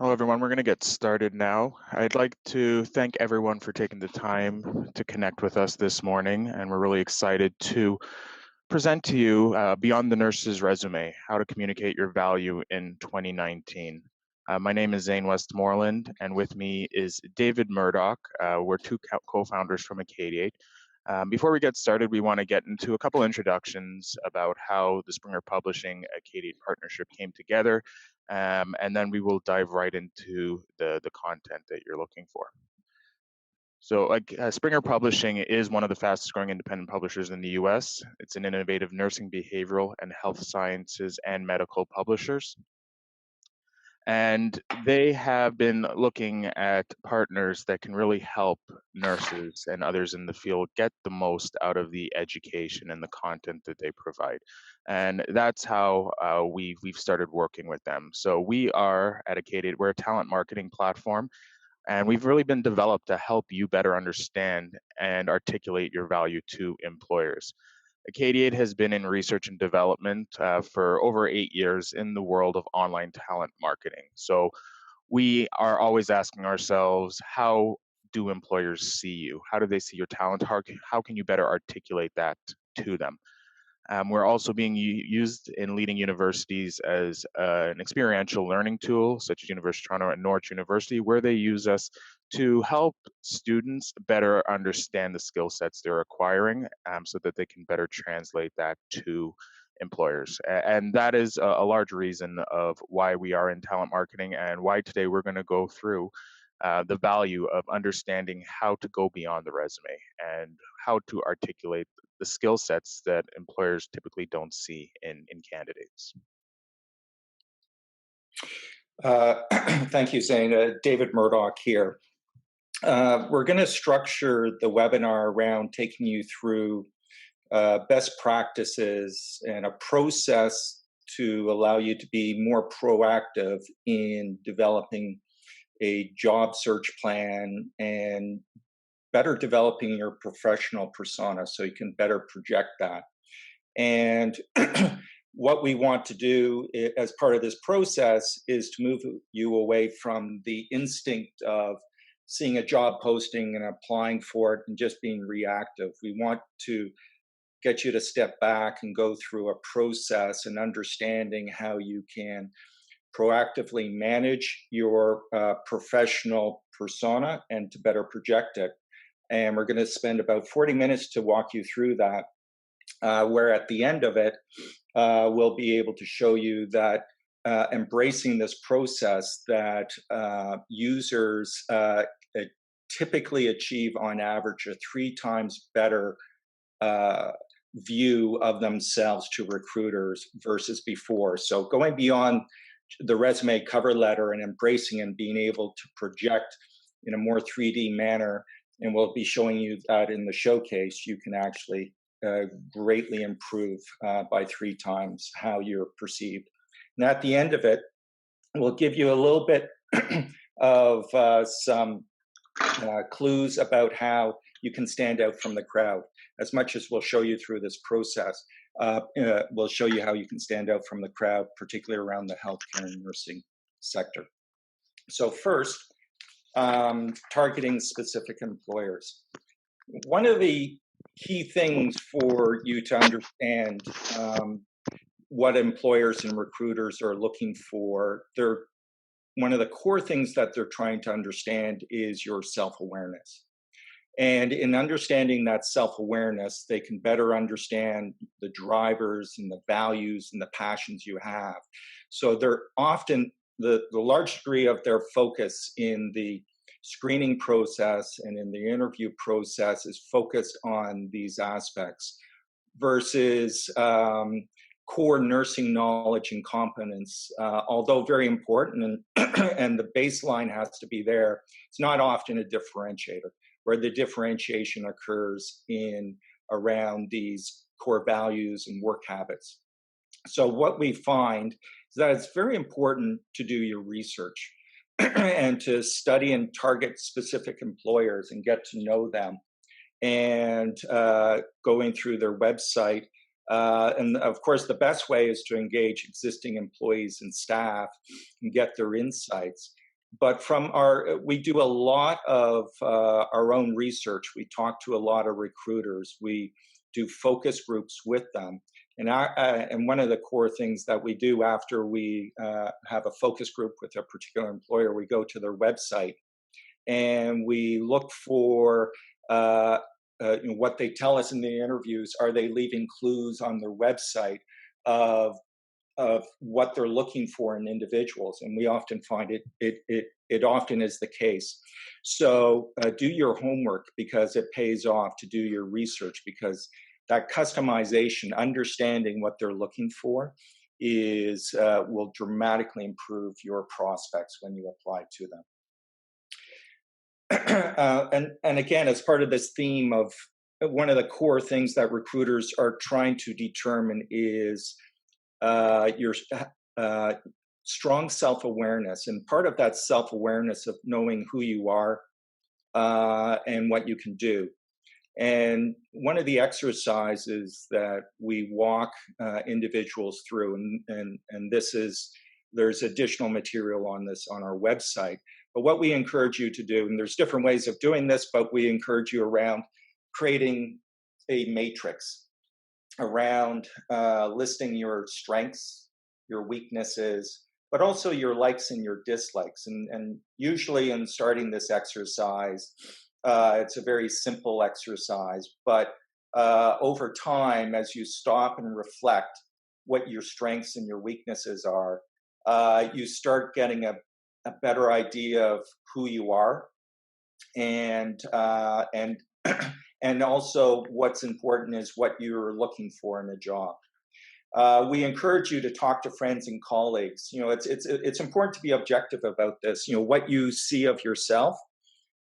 Hello, everyone. We're going to get started now. I'd like to thank everyone for taking the time to connect with us this morning, and we're really excited to present to you Beyond the Nurse's Resume, How to Communicate Your Value in 2019. My name is Zane Westmoreland, and with me is David Murdoch. We're two co-founders from Acadiate. Before we get started, we want to get into a couple introductions about how the Springer Publishing Acadiate partnership came together, and then we will dive right into the content that you're looking for. So Springer Publishing is one of the fastest growing independent publishers in the US. It's an innovative nursing, behavioral, and health sciences and medical publishers. And they have been looking at partners that can really help nurses and others in the field get the most out of the education and the content that they provide. And that's how we've started working with them. So we are at Acadiate, we're a talent marketing platform, and we've really been developed to help you better understand and articulate your value to employers. Acadiate has been in research and development for over 8 years in the world of online talent marketing. So we are always asking ourselves, how do employers see you? How do they see your talent? How can you better articulate that to them? We're also being used in leading universities as an experiential learning tool, such as University of Toronto and Norwich University, where they use us to help students better understand the skill sets they're acquiring so that they can better translate that to employers. And that is a large reason of why we are in talent marketing and why today we're going to go through the value of understanding how to go beyond the resume and how to articulate the skill sets that employers typically don't see in candidates. Thank you, Zane. David Murdoch here. We're going to structure the webinar around taking you through best practices and a process to allow you to be more proactive in developing a job search plan and better developing your professional persona so you can better project that. And what we want to do as part of this process is to move you away from the instinct of seeing a job posting and applying for it and just being reactive. We want to get you to step back and go through a process and understanding how you can proactively manage your professional persona and to better project it. And we're going to spend about 40 minutes to walk you through that, where at the end of it, we'll be able to show you that embracing this process that users typically achieve on average a 3 times better view of themselves to recruiters versus before. So going beyond the resume cover letter and embracing and being able to project in a more 3D manner, and we'll be showing you that in the showcase, you can actually greatly improve by 3 times how you're perceived. And at the end of it, we'll give you a little bit of some clues about how you can stand out from the crowd. As much as we'll show you through this process, we'll show you how you can stand out from the crowd, particularly around the healthcare and nursing sector. So first, targeting specific employers. One of the key things for you to understand what employers and recruiters are looking for, one of the core things that they're trying to understand is your self-awareness. And in understanding that self-awareness, they can better understand the drivers and the values and the passions you have. So they're often, the large degree of their focus in the screening process and in the interview process is focused on these aspects versus core nursing knowledge and competence, although very important and the baseline has to be there. It's not often a differentiator, where the differentiation occurs in around these core values and work habits. So what we find is that it's very important to do your research and to study and target specific employers and get to know them, and going through their website. And of course, the best way is to engage existing employees and staff and get their insights. But we do a lot of our own research. We talk to a lot of recruiters. We do focus groups with them. And one of the core things that we do after we have a focus group with a particular employer, we go to their website and we look for what they tell us in the interviews. Are they leaving clues on their website of what they're looking for in individuals? And we often find it often is the case. So do your homework, because it pays off to do your research, because that customization, understanding what they're looking for, is will dramatically improve your prospects when you apply to them. And again, as part of this theme of one of the core things that recruiters are trying to determine is your strong self-awareness. And part of that self-awareness of knowing who you are and what you can do. And one of the exercises that we walk individuals through, and there's additional material on this on our website. But what we encourage you to do, and there's different ways of doing this, but we encourage you around creating a matrix around listing your strengths, your weaknesses, but also your likes and your dislikes. And usually in starting this exercise, it's a very simple exercise, but over time, as you stop and reflect what your strengths and your weaknesses are, you start getting a better idea of who you are, and and also what's important is what you're looking for in a job. We encourage you to talk to friends and colleagues. It's important to be objective about this. What you see of yourself,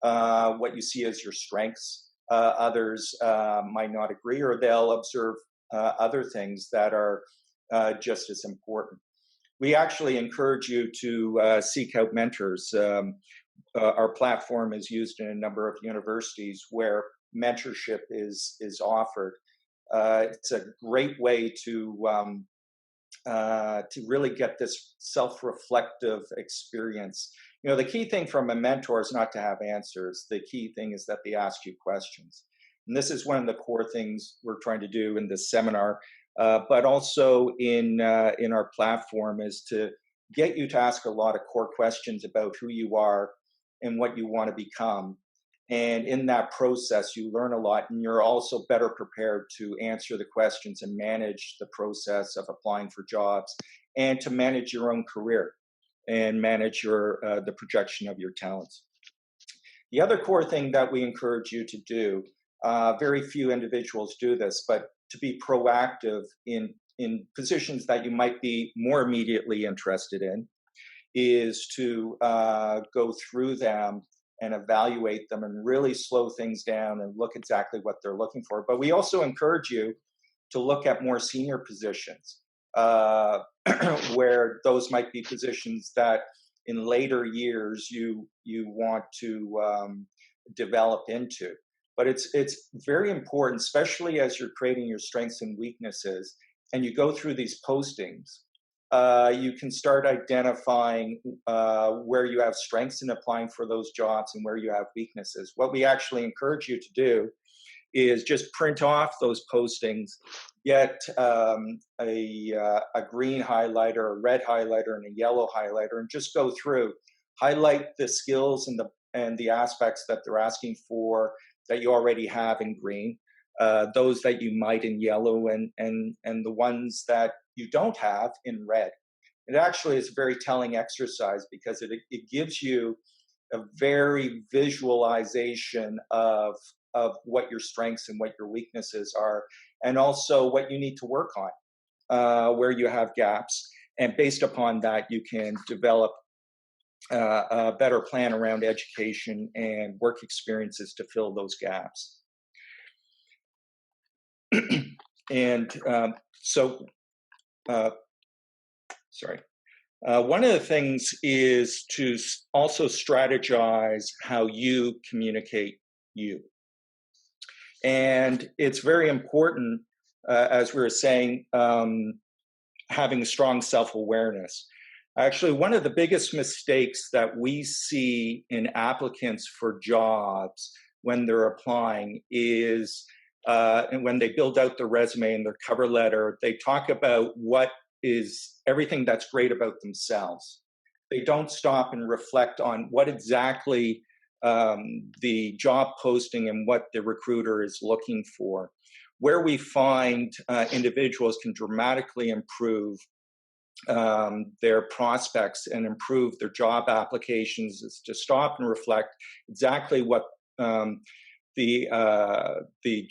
what you see as your strengths. Others might not agree, or they'll observe other things that are just as important. We actually encourage you to seek out mentors. Our platform is used in a number of universities where mentorship is offered. It's a great way to really get this self-reflective experience. The key thing from a mentor is not to have answers. The key thing is that they ask you questions. And this is one of the core things we're trying to do in this seminar, but also in our platform, is to get you to ask a lot of core questions about who you are and what you want to become. And in that process, you learn a lot, and you're also better prepared to answer the questions and manage the process of applying for jobs, and to manage your own career and manage the projection of your talents. The other core thing that we encourage you to do, very few individuals do this, but to be proactive in positions that you might be more immediately interested in, is to go through them and evaluate them and really slow things down and look exactly what they're looking for. But we also encourage you to look at more senior positions, where those might be positions that in later years you want to develop into. But it's very important, especially as you're creating your strengths and weaknesses, and you go through these postings. You can start identifying where you have strengths in applying for those jobs and where you have weaknesses. What we actually encourage you to do is just print off those postings, get a green highlighter, a red highlighter, and a yellow highlighter, and just go through, highlight the skills and the aspects that they're asking for that you already have in green, those that you might in yellow, and the ones that you don't have in red. It actually is a very telling exercise, because it gives you a very visualization of what your strengths and what your weaknesses are, and also what you need to work on, where you have gaps. And based upon that, you can develop a better plan around education and work experiences to fill those gaps. And one of the things is to also strategize how you communicate you. And it's very important, as we were saying, having strong self-awareness. Actually, one of the biggest mistakes that we see in applicants for jobs when they're applying is, and when they build out their resume and their cover letter, they talk about what is everything that's great about themselves. They don't stop and reflect on what exactly the job posting and what the recruiter is looking for. Where we find individuals can dramatically improve their prospects and improve their job applications is to stop and reflect exactly what um, the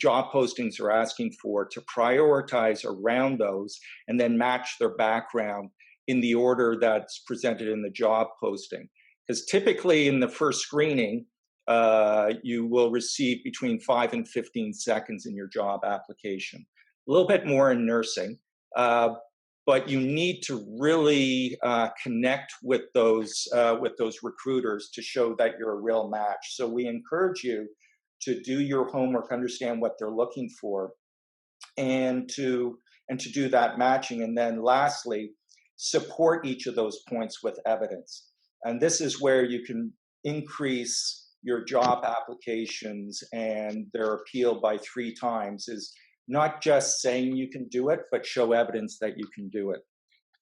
job postings are asking for, to prioritize around those, and then match their background in the order that's presented in the job posting. Because typically in the first screening, you will receive between 5 and 15 seconds in your job application. A little bit more in nursing, uh, but you need to really connect with those recruiters to show that you're a real match. So we encourage you to do your homework, understand what they're looking for, and to do that matching. And then lastly, support each of those points with evidence. And this is where you can increase your job applications and their appeal by 3 times, is not just saying you can do it, but show evidence that you can do it.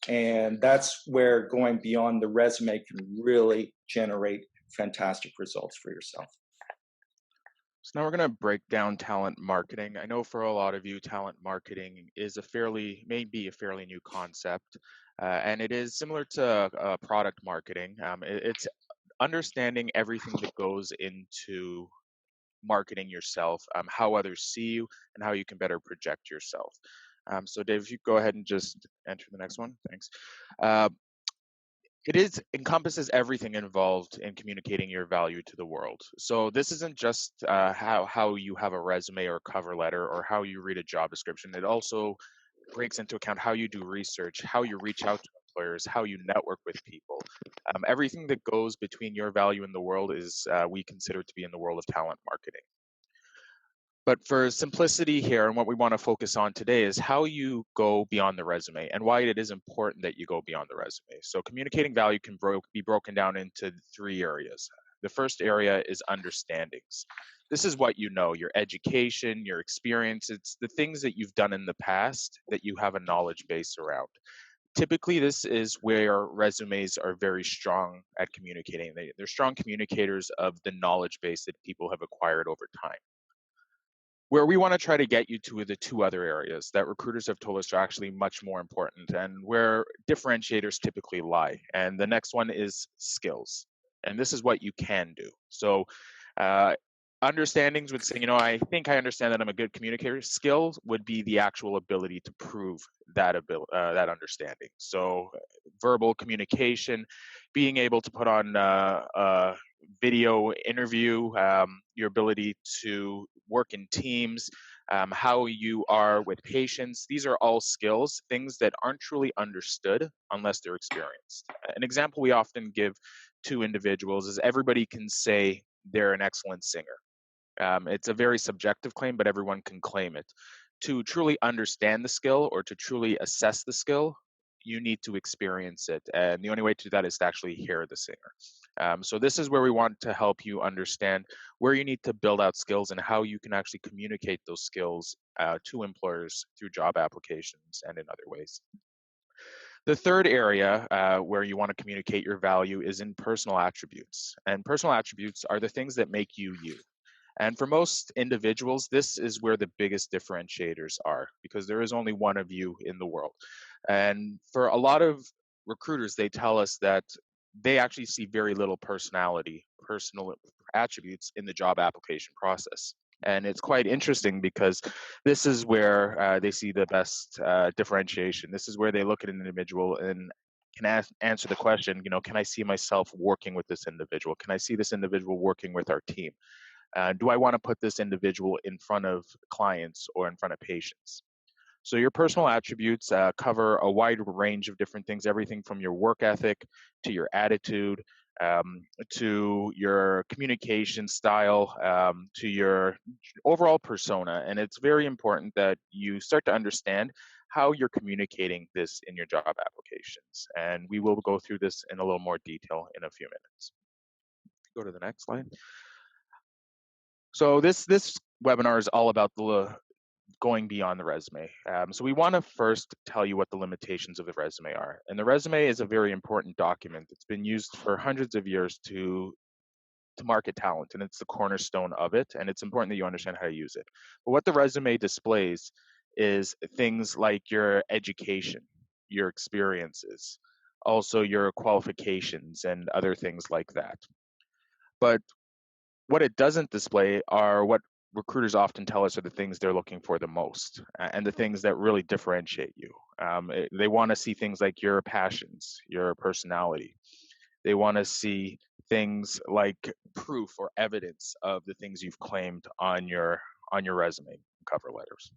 And that's where going beyond the resume can really generate fantastic results for yourself. So now we're going to break down talent marketing. I know for a lot of you, talent marketing is maybe a fairly new concept, and it is similar to product marketing. It's understanding everything that goes into marketing yourself, how others see you, and how you can better project yourself. So, Dave, if you go ahead and just enter the next one, thanks. Uh, it encompasses everything involved in communicating your value to the world. So this isn't just how you have a resume or cover letter or how you read a job description. It also breaks into account how you do research, how you reach out to employers, how you network with people. Everything that goes between your value in the world is we consider to be in the world of talent marketing. But for simplicity here, and what we want to focus on today is how you go beyond the resume and why it is important that you go beyond the resume. So, communicating value can be broken down into 3 areas. The first area is understandings. This is what you know, your education, your experience. It's the things that you've done in the past that you have a knowledge base around. Typically, this is where resumes are very strong at communicating. They're strong communicators of the knowledge base that people have acquired over time. Where we want to try to get you to are the 2 other areas that recruiters have told us are actually much more important and where differentiators typically lie. And the next one is skills. And this is what you can do. So, uh, understandings would say, I think I understand that I'm a good communicator. Skills would be the actual ability to prove that understanding. So, verbal communication, being able to put on video interview, your ability to work in teams, how you are with patients. These are all skills, things that aren't truly understood unless they're experienced. An example we often give to individuals is everybody can say they're an excellent singer. It's a very subjective claim, but everyone can claim it. To truly understand the skill or to truly assess the skill, you need to experience it. And the only way to do that is to actually hear the singer. So, this is where we want to help you understand where you need to build out skills and how you can actually communicate those skills to employers through job applications and in other ways. The third area where you want to communicate your value is in personal attributes. And personal attributes are the things that make you you. And for most individuals, this is where the biggest differentiators are because there is only one of you in the world. And for a lot of recruiters, they tell us that they actually see very little personal attributes in the job application process. And it's quite interesting because this is where they see the best differentiation. This is where they look at an individual and can answer the question, can I see myself working with this individual? Can I see this individual working with our team? Do I want to put this individual in front of clients or in front of patients? So your personal attributes cover a wide range of different things, everything from your work ethic to your attitude, to your communication style, to your overall persona. And it's very important that you start to understand how you're communicating this in your job applications. And we will go through this in a little more detail in a few minutes. Go to the next slide. So this webinar is all about the going beyond the resume. So we want to first tell you what the limitations of the resume are. And the resume is a very important document that's been used for hundreds of years to market talent, and it's the cornerstone of it. And it's important that you understand how to use it. But what the resume displays is things like your education, your experiences, also your qualifications, and other things like that. But what it doesn't display are what recruiters often tell us are the things they're looking for the most, and the things that really differentiate you. They want to see things like your passions, your personality. They want to see things like proof or evidence of the things you've claimed on your resume, cover letters.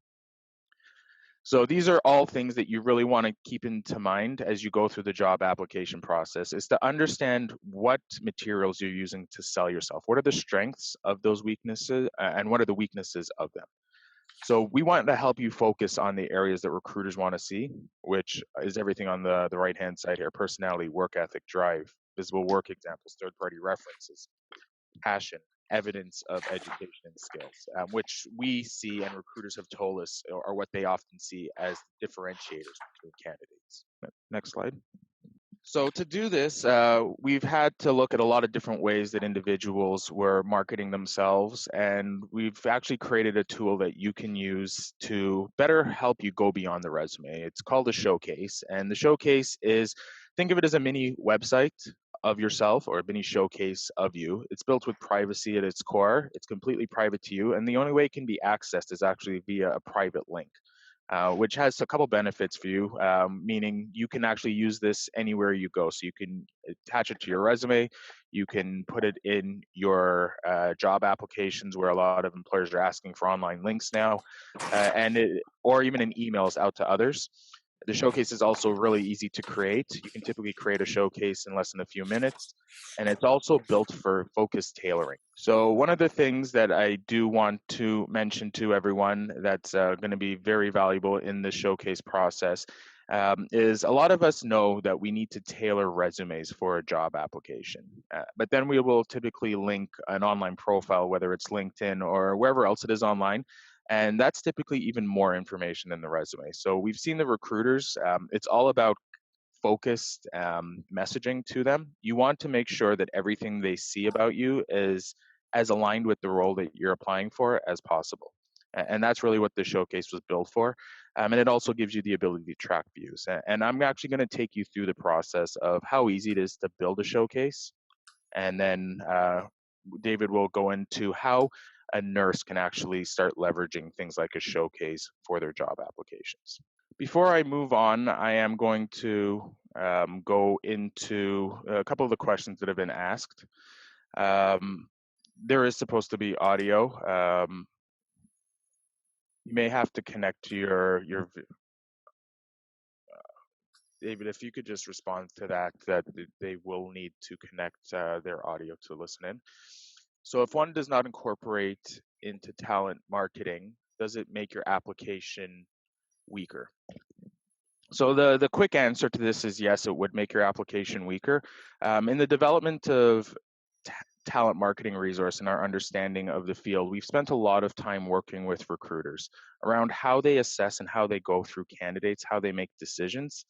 So these are all things that you really want to keep into mind as you go through the job application process, is to understand what materials you're using to sell yourself. What are the strengths of those weaknesses, and what are the weaknesses of them? So we want to help you focus on the areas that recruiters want to see, which is everything on the right-hand side here: personality, work ethic, drive, visible work examples, third-party references, passion, evidence of education and skills, which we see and recruiters have told us are what they often see as differentiators between candidates. Next slide. So to do this, we've had to look at a lot of different ways that individuals were marketing themselves, and we've actually created a tool that you can use to better help you go beyond the resume. It's called a showcase, and the showcase is, think of it as a mini website of yourself, or a mini showcase of you. It's built with privacy at its core. It's completely private to you, and the only way it can be accessed is actually via a private link. Which has a couple benefits for you, meaning you can actually use this anywhere you go. So you can attach it to your resume, you can put it in your job applications, where a lot of employers are asking for online links now, or even in emails out to others. The showcase is also really easy to create. You can typically create a showcase in less than a few minutes, and it's also built for focused tailoring. So one of the things that I do want to mention to everyone that's going to be very valuable in the showcase process is, a lot of us know that we need to tailor resumes for a job application. But then we will typically link an online profile, whether it's LinkedIn or wherever else it is online. And that's typically even more information than the resume. So we've seen the recruiters, it's all about focused messaging to them. You want to make sure that everything they see about you is as aligned with the role that you're applying for as possible. And that's really what the showcase was built for. And it also gives you the ability to track views. And I'm actually going to take you through the process of how easy it is to build a showcase. And then David will go into how a nurse can actually start leveraging things like a showcase for their job applications. Before I move on, I am going to go into a couple of the questions that have been asked. There is supposed to be audio. You may have to connect to your David, if you could just respond to that they will need to connect their audio to listen in. So if one does not incorporate into talent marketing, does it make your application weaker? So the quick answer to this is yes, it would make your application weaker. In the development of talent marketing resource and our understanding of the field, we've spent a lot of time working with recruiters around how they assess and how they go through candidates, how they make decisions.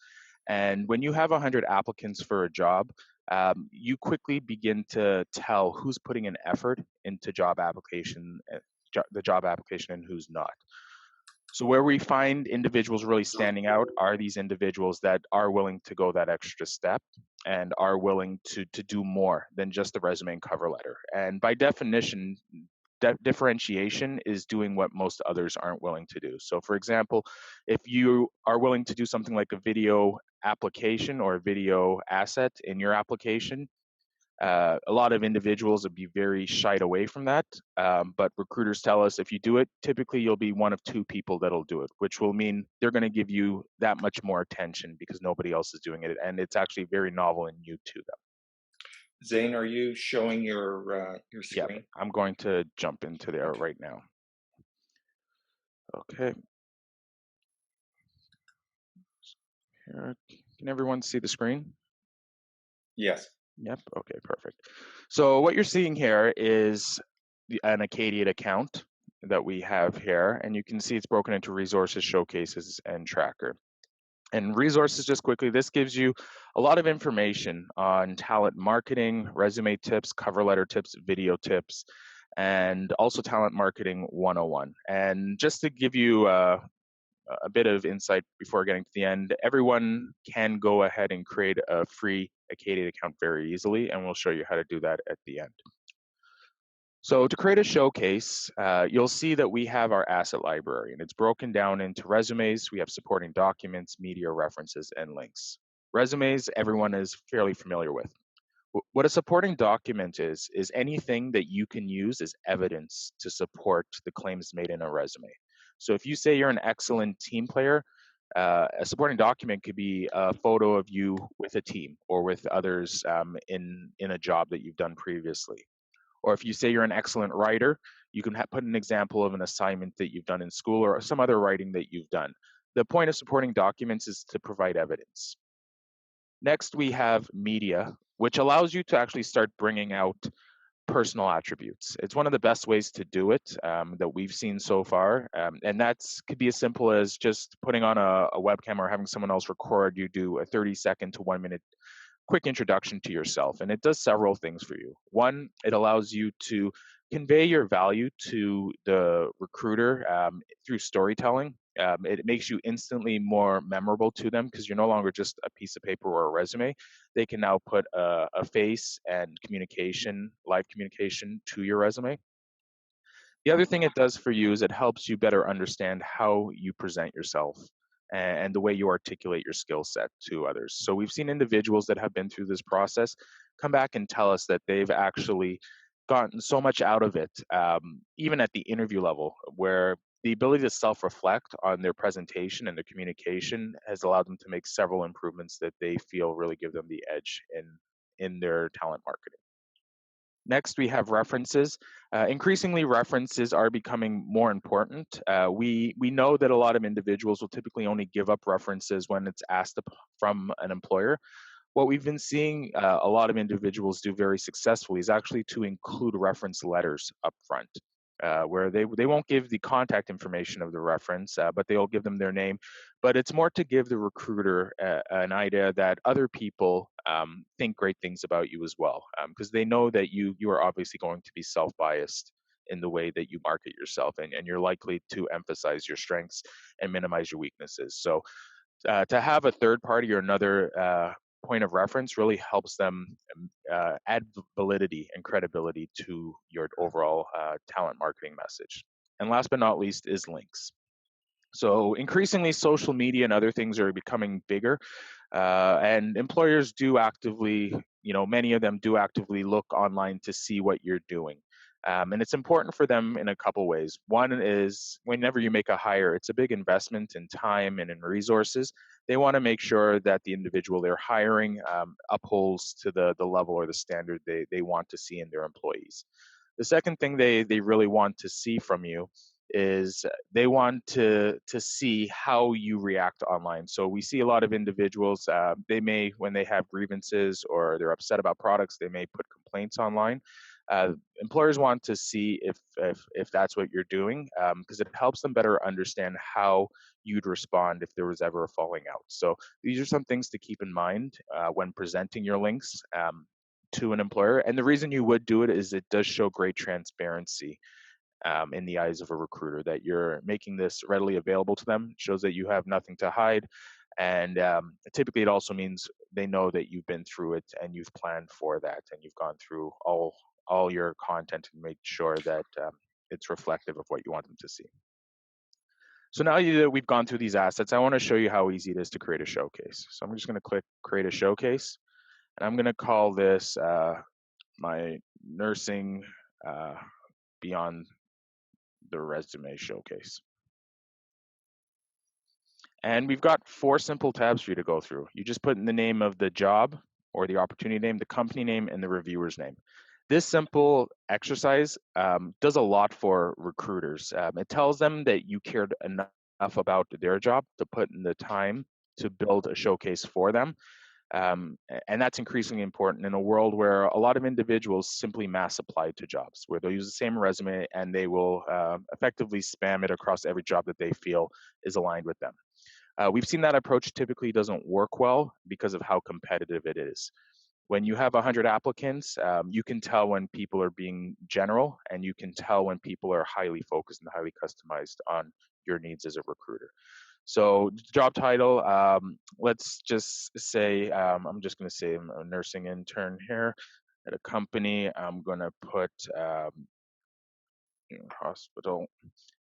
And when you have 100 applicants for a job, you quickly begin to tell who's putting an effort into the job application, and who's not. So where we find individuals really standing out are these individuals that are willing to go that extra step and are willing to do more than just the resume and cover letter. And by definition, differentiation is doing what most others aren't willing to do. So for example, if you are willing to do something like a video application or a video asset in your application, a lot of individuals would be very shied away from that. But recruiters tell us if you do it, typically you'll be one of two people that'll do it, which will mean they're going to give you that much more attention because nobody else is doing it. And it's actually very novel and new to them. Zane, are you showing your Yeah, screen? I'm going to jump into there right now. Okay. Can everyone see the screen? Yes. Yep. Okay, perfect. So what you're seeing here is an Acadiate account that we have here, and you can see it's broken into resources, showcases, and tracker. And resources, just quickly, this gives you a lot of information on talent marketing, resume tips, cover letter tips, video tips, and also talent marketing 101. And just to give you a bit of insight before getting to the end, everyone can go ahead and create a free Acadiate account very easily, and we'll show you how to do that at the end. So to create a showcase, you'll see that we have our asset library, and it's broken down into resumes. We have supporting documents, media references, and links. Resumes, everyone is fairly familiar with. What a supporting document is anything that you can use as evidence to support the claims made in a resume. So if you say you're an excellent team player, a supporting document could be a photo of you with a team or with others in a job that you've done previously. Or if you say you're an excellent writer, you can put an example of an assignment that you've done in school or some other writing that you've done. The point of supporting documents is to provide evidence. Next, we have media, which allows you to actually start bringing out personal attributes. It's one of the best ways to do it that we've seen so far. And that's could be as simple as just putting on a webcam or having someone else record you do a 30-second to 1 minute quick introduction to yourself. And it does several things for you. One, it allows you to convey your value to the recruiter through storytelling. It makes you instantly more memorable to them because you're no longer just a piece of paper or a resume. They can now put a face and communication, live communication to your resume. The other thing it does for you is it helps you better understand how you present yourself and the way you articulate your skill set to others. So we've seen individuals that have been through this process come back and tell us that they've actually gotten so much out of it, even at the interview level, where the ability to self-reflect on their presentation and their communication has allowed them to make several improvements that they feel really give them the edge in their talent marketing. Next, we have references. Increasingly, references are becoming more important. We know that a lot of individuals will typically only give up references when it's asked from an employer. What we've been seeing a lot of individuals do very successfully is actually to include reference letters up front, where they won't give the contact information of the reference, but they'll give them their name. But it's more to give the recruiter an idea that other people think great things about you as well, because they know that you are obviously going to be self-biased in the way that you market yourself, and you're likely to emphasize your strengths and minimize your weaknesses. So to have a third party or another point of reference really helps them add validity and credibility to your overall talent marketing message. And last but not least is links. So increasingly, social media and other things are becoming bigger, and employers do actively, many of them do actively look online to see what you're doing. And it's important for them in a couple ways. One is whenever you make a hire, it's a big investment in time and in resources. They want to make sure that the individual they're hiring upholds to the level or the standard they want to see in their employees. The second thing they really want to see from you is they want to see how you react online. So we see a lot of individuals, they may, when they have grievances or they're upset about products, they may put complaints online. Employers want to see if that's what you're doing, because it helps them better understand how you'd respond if there was ever a falling out. So these are some things to keep in mind when presenting your links to an employer. And the reason you would do it is it does show great transparency in the eyes of a recruiter that you're making this readily available to them. It shows that you have nothing to hide. And typically, it also means they know that you've been through it and you've planned for that and you've gone through all your content and made sure that it's reflective of what you want them to see. So now that we've gone through these assets, I want to show you how easy it is to create a showcase. So I'm just going to click create a showcase, and I'm going to call this my nursing beyond the resume showcase. And we've got 4 simple tabs for you to go through. You just put in the name of the job or the opportunity name, the company name, and the reviewer's name. This simple exercise does a lot for recruiters. It tells them that you cared enough about their job to put in the time to build a showcase for them. And that's increasingly important in a world where a lot of individuals simply mass apply to jobs, where they'll use the same resume and they will effectively spam it across every job that they feel is aligned with them. We've seen that approach typically doesn't work well because of how competitive it is. When you have 100 applicants, you can tell when people are being general, and you can tell when people are highly focused and highly customized on your needs as a recruiter. So job title, let's just say, I'm just going to say I'm a nursing intern here at a company. I'm going to put hospital.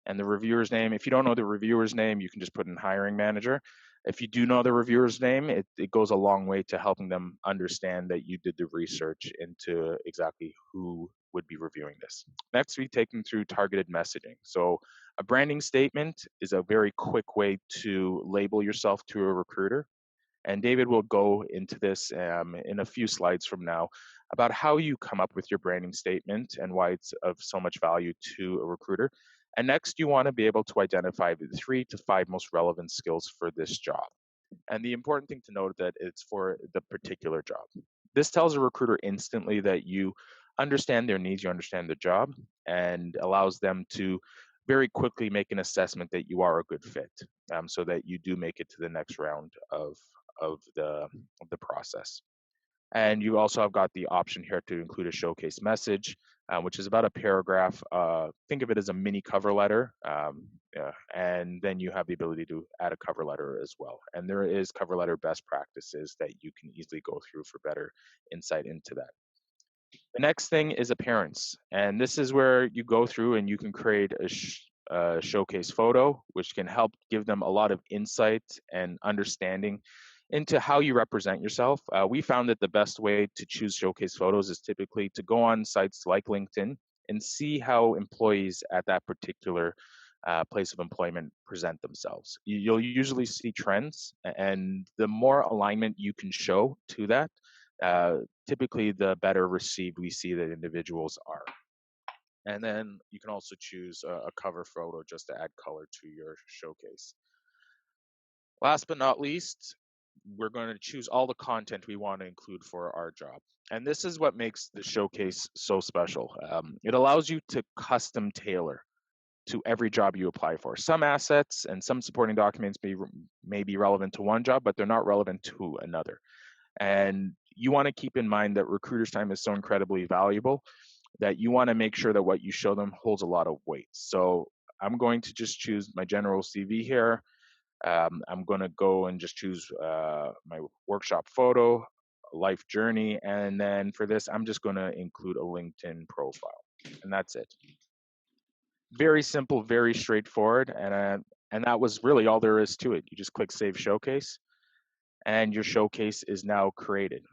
And the reviewer's name, if you don't know the reviewer's name, you can just put in hiring manager. If you do know the reviewer's name, it goes a long way to helping them understand that you did the research into exactly who would be reviewing this. Next, we take them through targeted messaging. So a branding statement is a very quick way to label yourself to a recruiter. And David will go into this in a few slides from now about how you come up with your branding statement and why it's of so much value to a recruiter. And next, you want to be able to identify the 3 to 5 most relevant skills for this job. And the important thing to note is that it's for the particular job. This tells a recruiter instantly that you understand their needs, you understand the job, and allows them to very quickly make an assessment that you are a good fit, so that you do make it to the next round of the process. And you also have got the option here to include a showcase message, which is about a paragraph. Think of it as a mini cover letter. And then you have the ability to add a cover letter as well. And there is cover letter best practices that you can easily go through for better insight into that. The next thing is appearance. And this is where you go through and you can create a showcase photo, which can help give them a lot of insight and understanding into how you represent yourself. We found that the best way to choose showcase photos is typically to go on sites like LinkedIn and see how employees at that particular place of employment present themselves. You'll usually see trends, and the more alignment you can show to that, typically the better received we see that individuals are. And then you can also choose a cover photo just to add color to your showcase. Last but not least, we're going to choose all the content we want to include for our job. And this is what makes the showcase so special. It allows you to custom tailor to every job you apply for. Some assets and some supporting documents may be relevant to one job, but they're not relevant to another. And you want to keep in mind that recruiters' time is so incredibly valuable that you want to make sure that what you show them holds a lot of weight. So I'm going to just choose my general CV here. I'm going to go and just choose my workshop photo, life journey, and then for this, I'm just going to include a LinkedIn profile, and that's it. Very simple, very straightforward, and that was really all there is to it. You just click Save Showcase, and your showcase is now created.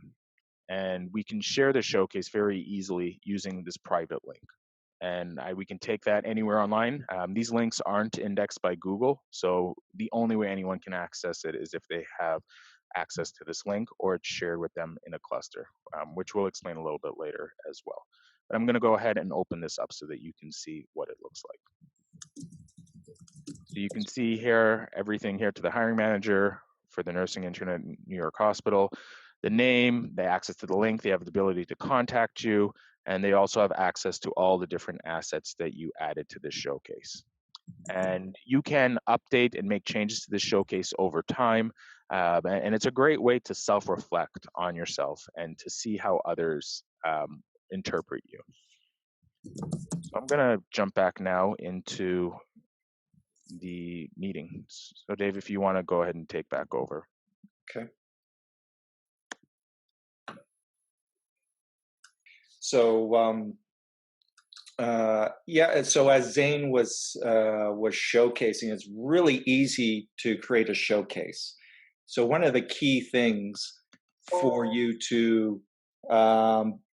And we can share the showcase very easily using this private link. And we can take that anywhere online. These links aren't indexed by Google, so the only way anyone can access it is if they have access to this link or it's shared with them in a cluster, which we'll explain a little bit later as well. But I'm going to go ahead and open this up so that you can see what it looks like. So you can see here everything here to the hiring manager for the nursing intern at New York Hospital, the name, the access to the link, they have the ability to contact you, and they also have access to all the different assets that you added to this showcase. And you can update and make changes to this showcase over time. And it's a great way to self-reflect on yourself and to see how others interpret you. So I'm going to jump back now into the meeting. So Dave, if you want to go ahead and take back over. Okay. So yeah, so as Zane was showcasing, it's really easy to create a showcase. So one of the key things for you to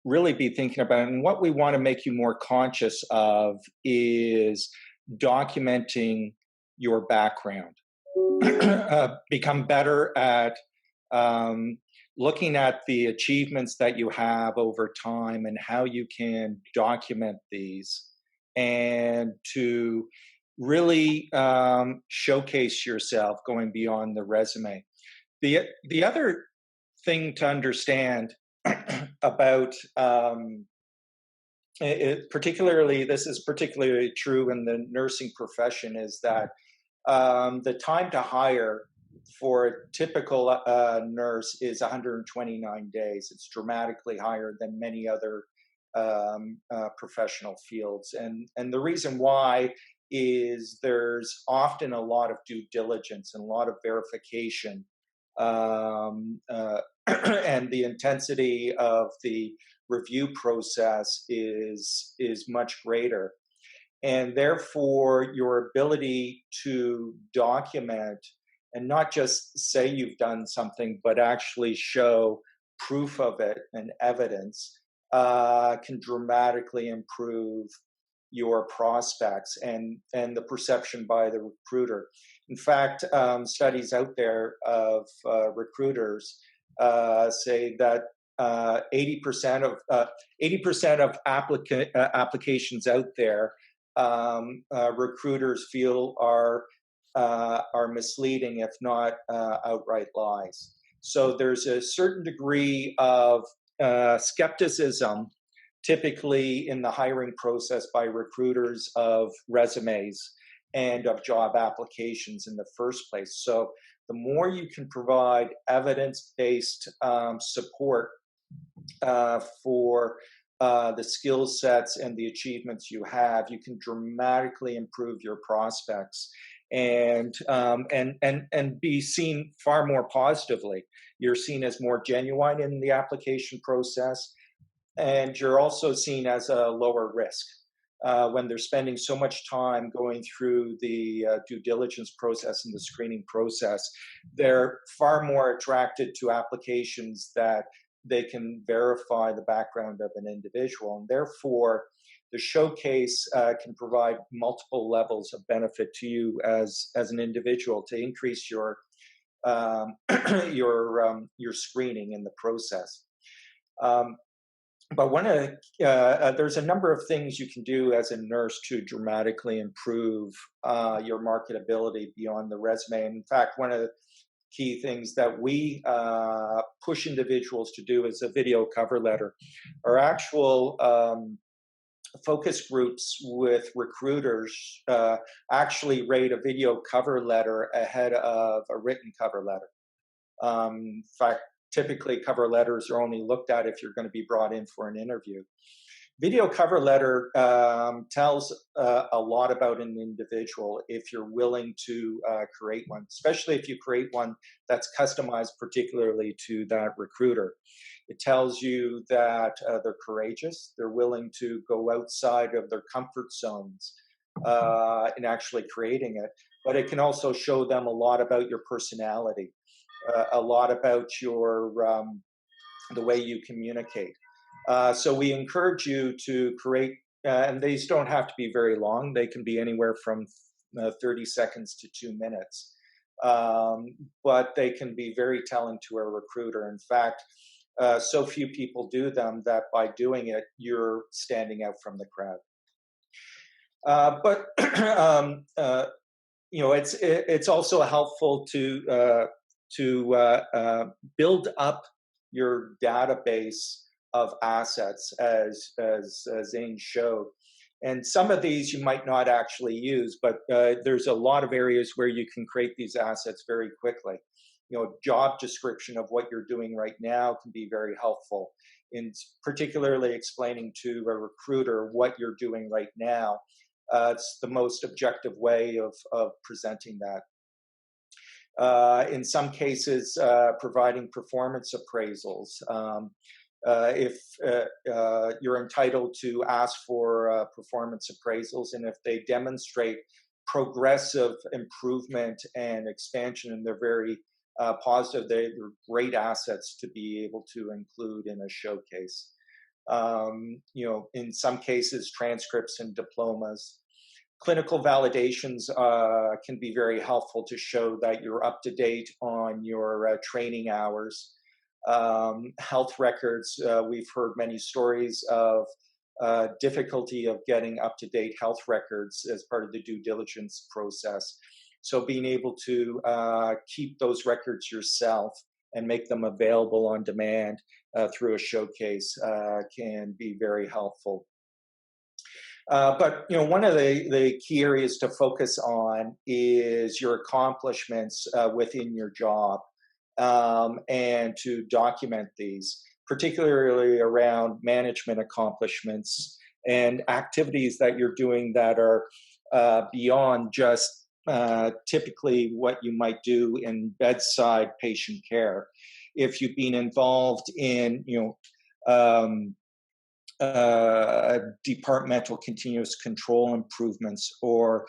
really be thinking about, and what we want to make you more conscious of, is documenting your background. Become better at looking at the achievements that you have over time and how you can document these, and to really showcase yourself going beyond the resume. the other thing to understand about particularly, this is particularly true in the nursing profession, is that the time to hire for a typical nurse is 129 days. It's dramatically higher than many other professional fields, and the reason why is there's often a lot of due diligence and a lot of verification, and the intensity of the review process is much greater, and therefore your ability to document and not just say you've done something but actually show proof of it and evidence can dramatically improve your prospects and the perception by the recruiter. In fact, studies out there of recruiters say that 80% of 80% of applications out there, recruiters feel are misleading, if not outright lies. So there's a certain degree of skepticism, typically in the hiring process by recruiters, of resumes and of job applications in the first place. So the more you can provide evidence-based support for the skill sets and the achievements you have, you can dramatically improve your prospects and be seen far more positively. You're seen as more genuine in the application process, and you're also seen as a lower risk. When they're spending so much time going through the due diligence process and the screening process, they're far more attracted to applications that they can verify the background of an individual. And therefore, the showcase can provide multiple levels of benefit to you as an individual to increase your your screening in the process. But there's a number of things you can do as a nurse to dramatically improve your marketability beyond the resume. In fact, one of the key things that we push individuals to do is a video cover letter. Our actual focus groups with recruiters actually rate a video cover letter ahead of a written cover letter. In fact, typically cover letters are only looked at if you're going to be brought in for an interview. Video cover letter tells a lot about an individual if you're willing to create one, especially if you create one that's customized particularly to that recruiter. It tells you that they're courageous, they're willing to go outside of their comfort zones in actually creating it, but it can also show them a lot about your personality, a lot about your the way you communicate. So we encourage you to create, and these don't have to be very long. They can be anywhere from 30 seconds to 2 minutes. But they can be very telling to a recruiter. In fact, so few people do them that by doing it, you're standing out from the crowd. But you know, it's also helpful to build up your database of assets, as Zane showed. And some of these you might not actually use, but there's a lot of areas where you can create these assets very quickly. You know, job description of what you're doing right now can be very helpful in particularly explaining to a recruiter what you're doing right now. It's the most objective way of presenting that. In some cases, providing performance appraisals. If you're entitled to ask for performance appraisals, and if they demonstrate progressive improvement and expansion, and they're very positive, they're great assets to be able to include in a showcase. You know, in some cases, transcripts and diplomas. Clinical validations can be very helpful to show that you're up to date on your training hours. Health records, we've heard many stories of difficulty of getting up-to-date health records as part of the due diligence process. So being able to keep those records yourself and make them available on demand through a showcase can be very helpful. But one of the key areas to focus on is your accomplishments within your job, and to document these, particularly around management accomplishments and activities that you're doing that are beyond just typically what you might do in bedside patient care. If you've been involved in, um, departmental continuous control improvements or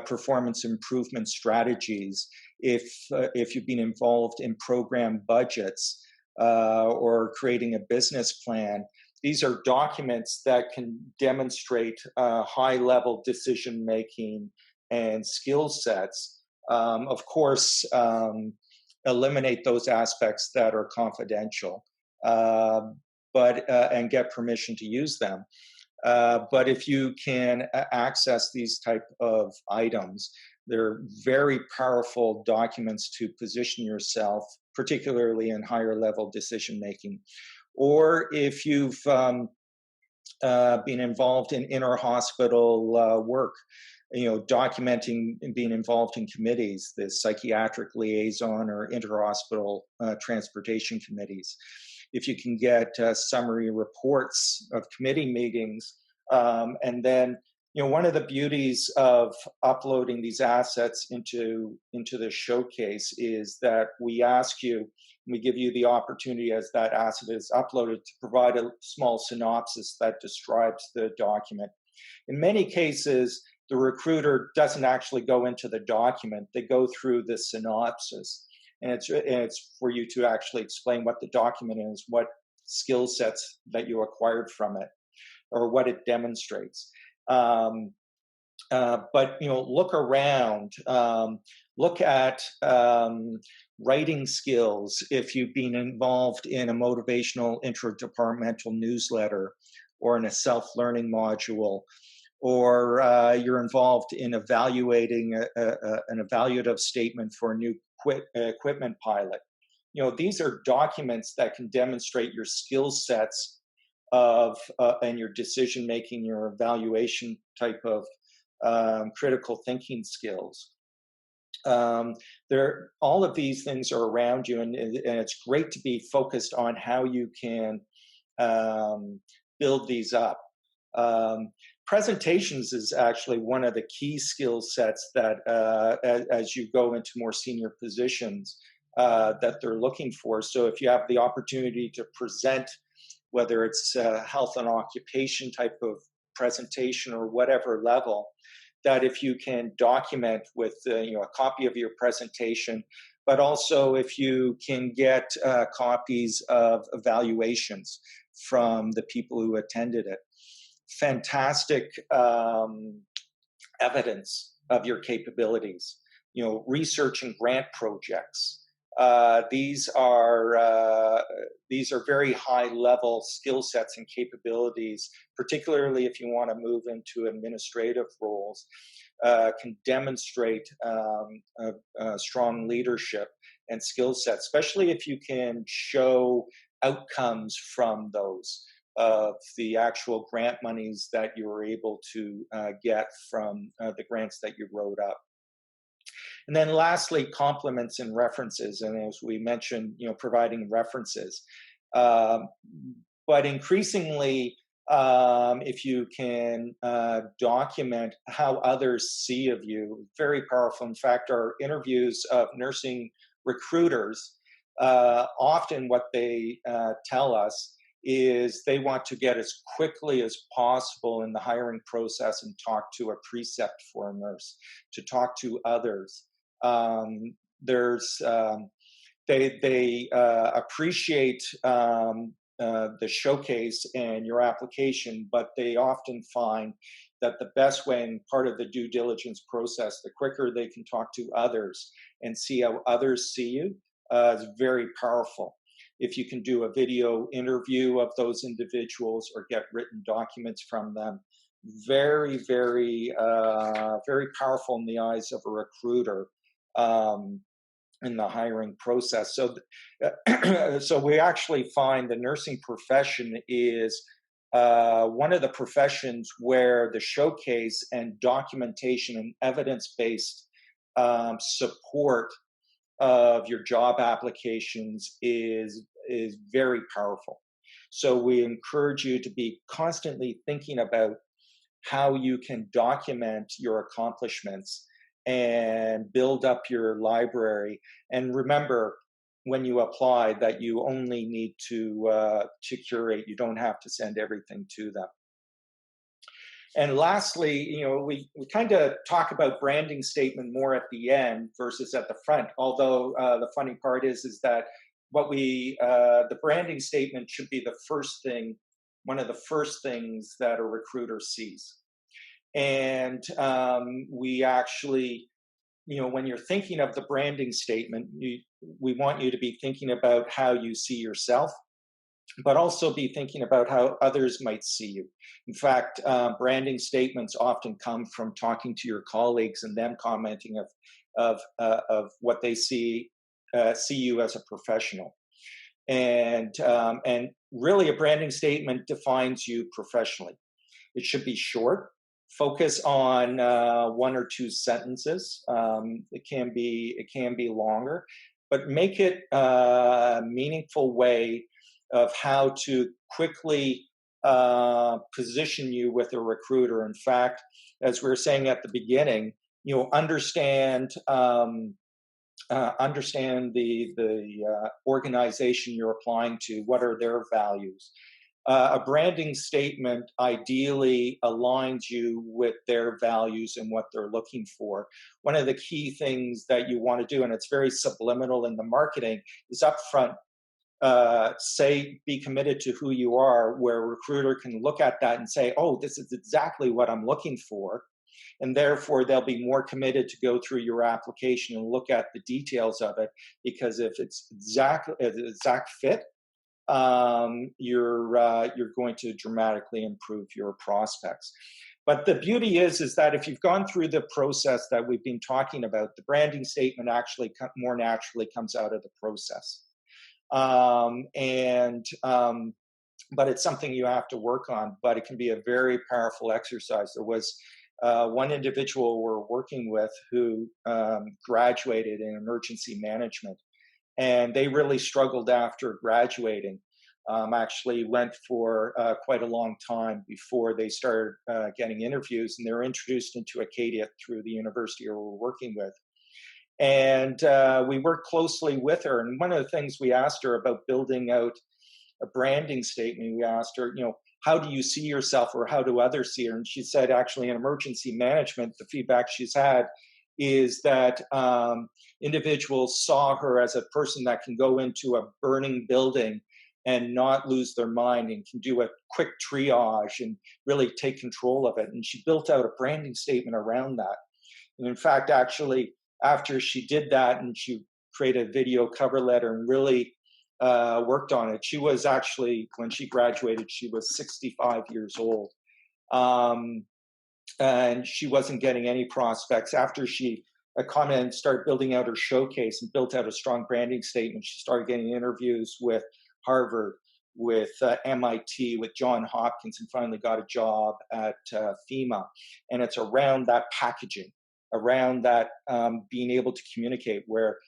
performance improvement strategies, if you've been involved in program budgets or creating a business plan, these are documents that can demonstrate high level decision making and skill sets. Of course, eliminate those aspects that are confidential. But and get permission to use them. But if you can access these type of items, they're very powerful documents to position yourself, particularly in higher level decision making. Or if you've been involved in inter-hospital work, documenting and being involved in committees, the psychiatric liaison or inter-hospital transportation committees. If you can get summary reports of committee meetings, and then one of the beauties of uploading these assets into the showcase is that we give you the opportunity as that asset is uploaded to provide a small synopsis that describes the document. In many cases, the recruiter doesn't actually go into the document; they go through the synopsis. And it's for you to actually explain what the document is, what skill sets that you acquired from it, or what it demonstrates. But look around, look at writing skills. If you've been involved in a motivational interdepartmental newsletter, or in a self-learning module, or you're involved in evaluating an evaluative statement for a new equipment pilot. These are documents that can demonstrate your skill sets of and your decision making, your evaluation type of critical thinking skills. All of these things are around you, and it's great to be focused on how you can build these up. Presentations is actually one of the key skill sets that as you go into more senior positions that they're looking for. So if you have the opportunity to present, whether it's health and occupation type of presentation or whatever level, that if you can document with a copy of your presentation, but also if you can get copies of evaluations from the people who attended it. Fantastic evidence of your capabilities. Research and grant projects. These are very high level skill sets and capabilities, particularly if you want to move into administrative roles. Can demonstrate strong leadership and skill sets, especially if you can show outcomes from those, of the actual grant monies that you were able to get from the grants that you wrote up. And then lastly, compliments and references. And as we mentioned, providing references. But increasingly, if you can document how others see of you, very powerful. In fact, our interviews of nursing recruiters, often what they tell us is they want to get as quickly as possible in the hiring process and talk to a precept for a nurse, to talk to others. They appreciate the showcase and your application, but they often find that the best way and part of the due diligence process, the quicker they can talk to others and see how others see you, is very powerful. If you can do a video interview of those individuals or get written documents from them, very, very, very powerful in the eyes of a recruiter um, in the hiring process. So, so we actually find the nursing profession is one of the professions where the showcase and documentation and evidence-based support of your job applications is very powerful. So we encourage you to be constantly thinking about how you can document your accomplishments and build up your library. And remember, when you apply, that you only need to curate. You don't have to send everything to them. And lastly, we kind of talk about branding statement more at the end versus at the front. Although the funny part is that the branding statement should be the first thing, one of the first things that a recruiter sees. And we actually, when you're thinking of the branding statement, we want you to be thinking about how you see yourself, but also be thinking about how others might see you. In fact, branding statements often come from talking to your colleagues and them commenting of what they see you as a professional. And really, a branding statement defines you professionally. It should be short. Focus on one or two sentences. It can be longer, but make it a meaningful way of how to quickly position you with a recruiter. In fact, as we were saying at the beginning, understand the organization you're applying to. What are their values? A branding statement ideally aligns you with their values and what they're looking for. One of the key things that you want to do, and it's very subliminal in the marketing, is upfront be committed to who you are, where a recruiter can look at that and say, oh, this is exactly what I'm looking for. And therefore, they'll be more committed to go through your application and look at the details of it, because if it's an exact fit, you're going to dramatically improve your prospects. But the beauty is that if you've gone through the process that we've been talking about, the branding statement actually more naturally comes out of the process. And but it's something you have to work on. But it can be a very powerful exercise. There was one individual we're working with who graduated in emergency management, and they really struggled after graduating. Actually went for quite a long time before they started getting interviews, and they were introduced into Acadiate through the university we're working with. And we worked closely with her. And one of the things we asked her about building out a branding statement, we asked her, how do you see yourself, or how do others see her? And she said, actually, in emergency management, the feedback she's had is that individuals saw her as a person that can go into a burning building and not lose their mind, and can do a quick triage and really take control of it. And she built out a branding statement around that. And in fact, actually, after she did that and she created a video cover letter and really worked on it, she was actually, when she graduated, she was 65 years old. And she wasn't getting any prospects. After she commented and started building out her showcase and built out a strong branding statement, she started getting interviews with Harvard, with MIT, with Johns Hopkins, and finally got a job at FEMA. And it's around that packaging, around that being able to communicate, where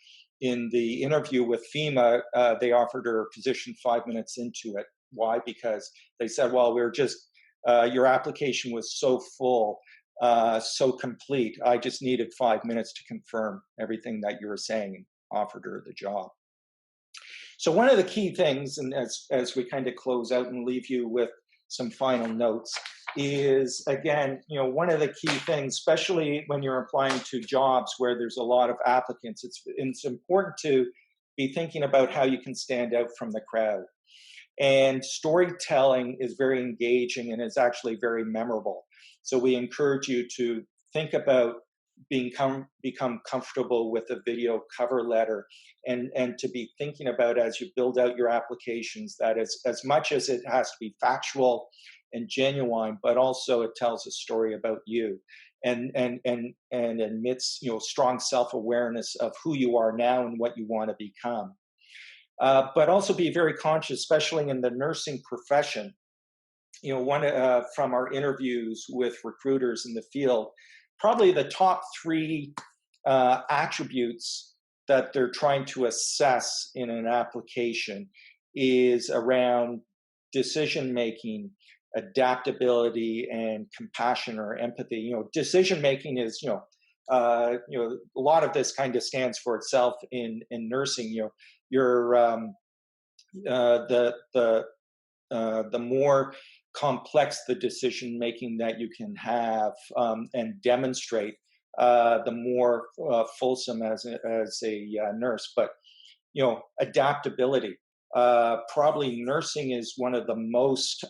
in the interview with FEMA, they offered her a position 5 minutes into it. Why? Because they said, well, we're just, your application was so full, so complete. I just needed 5 minutes to confirm everything that you were saying, and offered her the job. So one of the key things, and as we kind of close out and leave you with some final notes, is again, one of the key things, especially when you're applying to jobs where there's a lot of applicants, it's important to be thinking about how you can stand out from the crowd. And storytelling is very engaging and is actually very memorable. So we encourage you to think about become comfortable with a video cover letter, and to be thinking about, as you build out your applications, that as much as it has to be factual and genuine, but also it tells a story about you. and admits, strong self-awareness of who you are now and what you want to become. But also be very conscious, especially in the nursing profession. One from our interviews with recruiters in the field, probably the top three attributes that they're trying to assess in an application is around decision making, adaptability, and compassion or empathy. Decision making is a lot of this kind of stands for itself in nursing. Your the more complex the decision making that you can have and demonstrate, the more fulsome as a nurse. But adaptability. Probably nursing is one of the most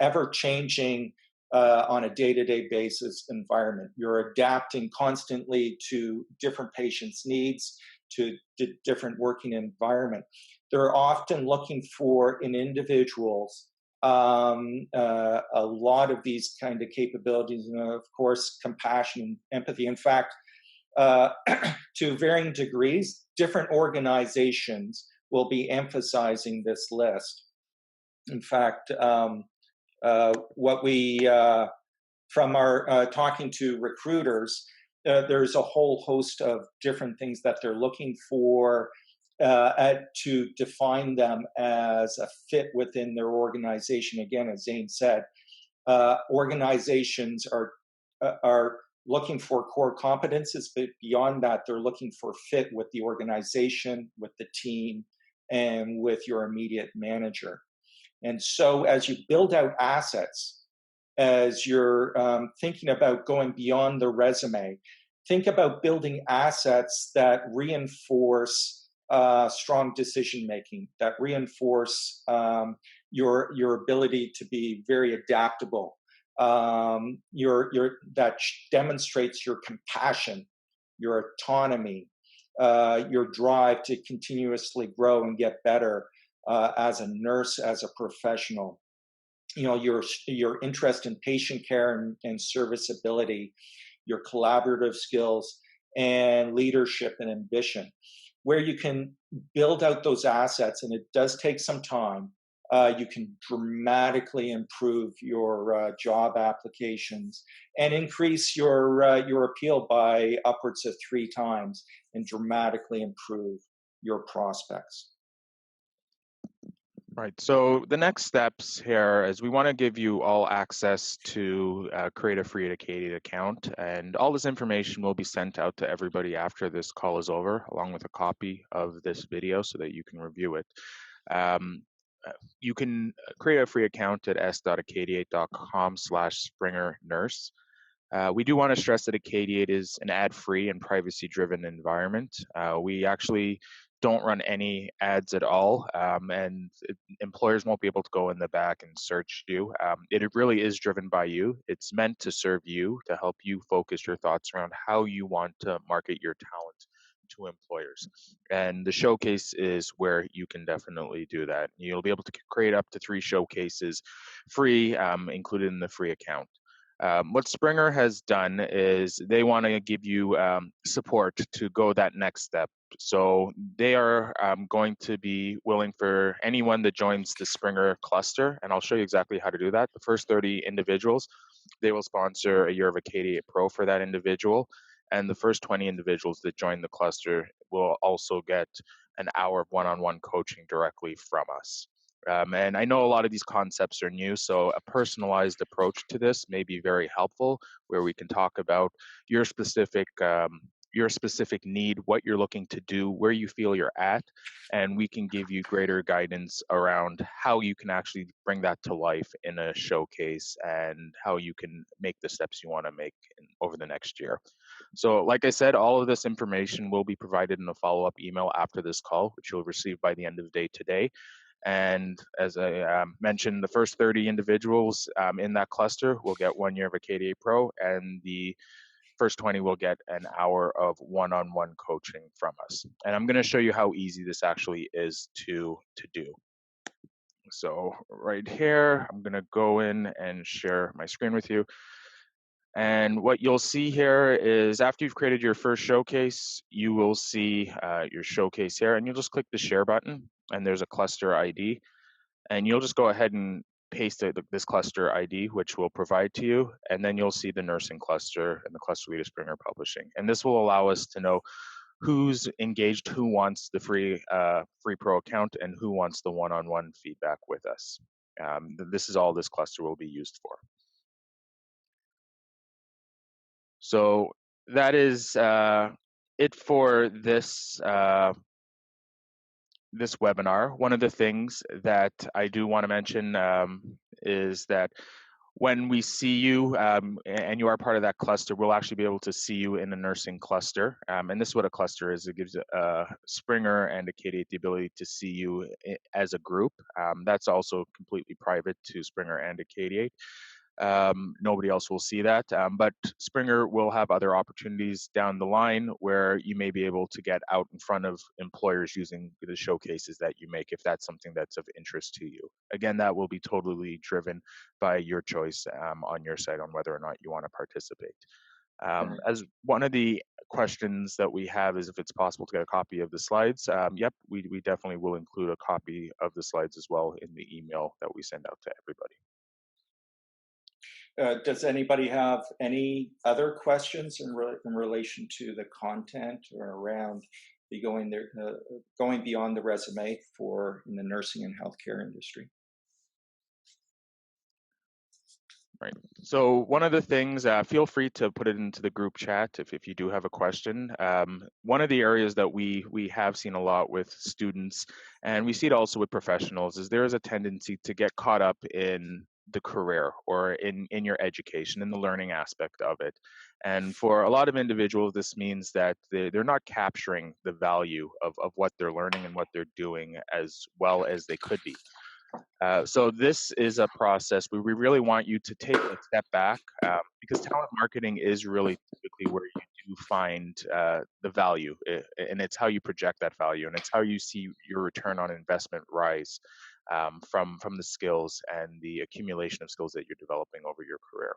ever changing on a day to day basis environment. You're adapting constantly to different patients' needs, to different working environment. They're often looking for in individuals a lot of these kind of capabilities, and of course, compassion, empathy. In fact, uh, to varying degrees, different organizations will be emphasizing this list. In fact, what we from our talking to recruiters, there's a whole host of different things that they're looking for to define them as a fit within their organization. Again, as Zane said, organizations are looking for core competences, but beyond that, they're looking for fit with the organization, with the team, and with your immediate manager. And so, as you build out assets, as you're thinking about going beyond the resume, think about building assets that reinforce strong decision making, that reinforce your ability to be very adaptable, that demonstrates your compassion, your autonomy, your drive to continuously grow and get better as a nurse, as a professional. Your interest in patient care and serviceability, your collaborative skills, and leadership and ambition, where you can build out those assets, and it does take some time. You can dramatically improve your job applications and increase your appeal by upwards of 3 times, and dramatically improve your prospects. Right. So the next steps here is we want to give you all access to create a free Acadiate account, and all this information will be sent out to everybody after this call is over, along with a copy of this video so that you can review it. Um, you can create a free account at s.acadiate.com/SpringerNurse. We do want to stress that Acadiate is an ad-free and privacy-driven environment. We actually don't run any ads at all, and employers won't be able to go in the back and search you. It really is driven by you. It's meant to serve you, to help you focus your thoughts around how you want to market your talent to employers. And the showcase is where you can definitely do that. You'll be able to create up to 3 showcases free, included in the free account. What Springer has done is they want to give you support to go that next step. So they are going to be willing for anyone that joins the Springer cluster, and I'll show you exactly how to do that. The first 30 individuals, they will sponsor a year of Acadiate Pro for that individual, and the first 20 individuals that join the cluster will also get an hour of one-on-one coaching directly from us. And I know a lot of these concepts are new, so a personalized approach to this may be very helpful, where we can talk about your specific need, what you're looking to do, where you feel you're at, and we can give you greater guidance around how you can actually bring that to life in a showcase and how you can make the steps you want to make over the next year. So, like I said, all of this information will be provided in a follow-up email after this call, which you'll receive by the end of the day today. And as I mentioned, the first 30 individuals in that cluster will get 1 year of Acadiate Pro, and the first 20 will get an hour of one-on-one coaching from us. And I'm going to show you how easy this actually is to do. So right here, I'm going to go in and share my screen with you. And what you'll see here is after you've created your first showcase, you will see your showcase here, and you'll just click the share button, and there's a cluster ID, and you'll just go ahead and paste this cluster ID, which we'll provide to you, and then you'll see the nursing cluster and the cluster lead of Springer Publishing. And this will allow us to know who's engaged, who wants the free pro account, and who wants the one-on-one feedback with us. This is all this cluster will be used for. So that is it for this webinar. One of the things that I do want to mention is that when we see you and you are part of that cluster, we'll actually be able to see you in a nursing cluster. And this is what a cluster is. It gives Springer and Acadiate the ability to see you as a group. That's also completely private to Springer and Acadiate. Nobody else will see that, but Springer will have other opportunities down the line where you may be able to get out in front of employers using the showcases that you make if that's something that's of interest to you. Again, that will be totally driven by your choice on your side on whether or not you want to participate. As one of the questions that we have is if it's possible to get a copy of the slides. Yep, we definitely will include a copy of the slides as well in the email that we send out to everybody. Does anybody have any other questions in relation to the content or around the going beyond the resume for in the nursing and healthcare industry? Right. So one of the things, feel free to put it into the group chat if you do have a question. One of the areas that we have seen a lot with students, and we see it also with professionals, is there is a tendency to get caught up in the career or in your education, in the learning aspect of it. And for a lot of individuals, this means that they're not capturing the value of what they're learning and what they're doing as well as they could be. So this is a process where we really want you to take a step back because talent marketing is really typically where you do find the value, and it's how you project that value, and it's how you see your return on investment rise from the skills and the accumulation of skills that you're developing over your career.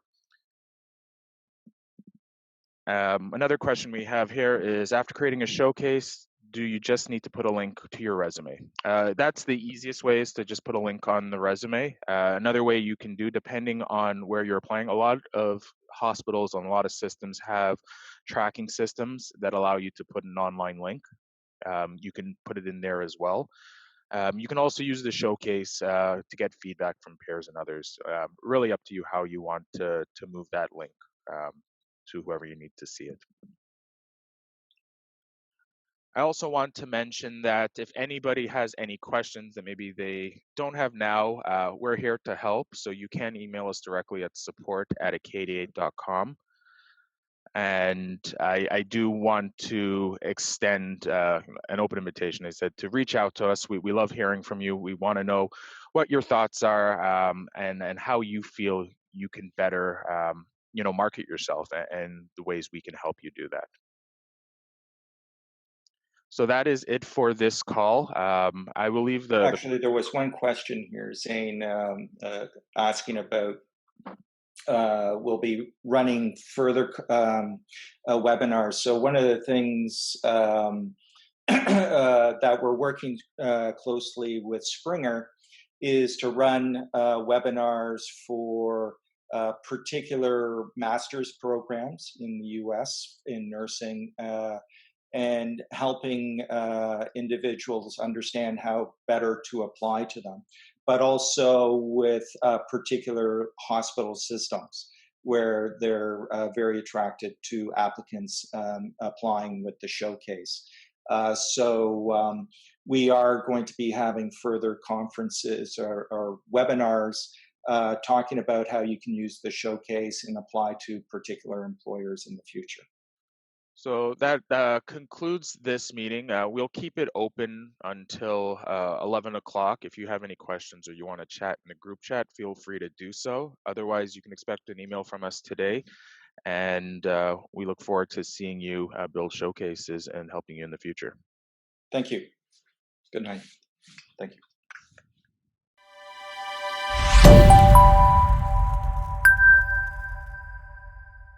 Another question we have here is, after creating a showcase, do you just need to put a link to your resume? That's the easiest way, is to just put a link on the resume. Another way you can do, depending on where you're applying, a lot of hospitals and a lot of systems have tracking systems that allow you to put an online link. You can put it in there as well. You can also use the showcase to get feedback from peers and others. Really up to you how you want to move that link to whoever you need to see it. I also want to mention that if anybody has any questions that maybe they don't have now, we're here to help. So you can email us directly at support@acadiate.com. And I do want to extend an open invitation. I said to reach out to us. We love hearing from you. We want to know what your thoughts are and how you feel you can better market yourself and the ways we can help you do that. So that is it for this call. I will leave the Actually, there was one question here saying, asking about we'll be running further webinars. So one of the things that we're working closely with Springer is to run webinars for particular master's programs in the US in nursing and helping individuals understand how better to apply to them, but also with particular hospital systems where they're very attracted to applicants applying with the showcase. So we are going to be having further conferences or webinars talking about how you can use the showcase and apply to particular employers in the future. So that concludes this meeting. We'll keep it open until 11 o'clock. If you have any questions or you want to chat in the group chat, feel free to do so. Otherwise, you can expect an email from us today. And we look forward to seeing you build showcases and helping you in the future. Thank you. Good night. Thank you.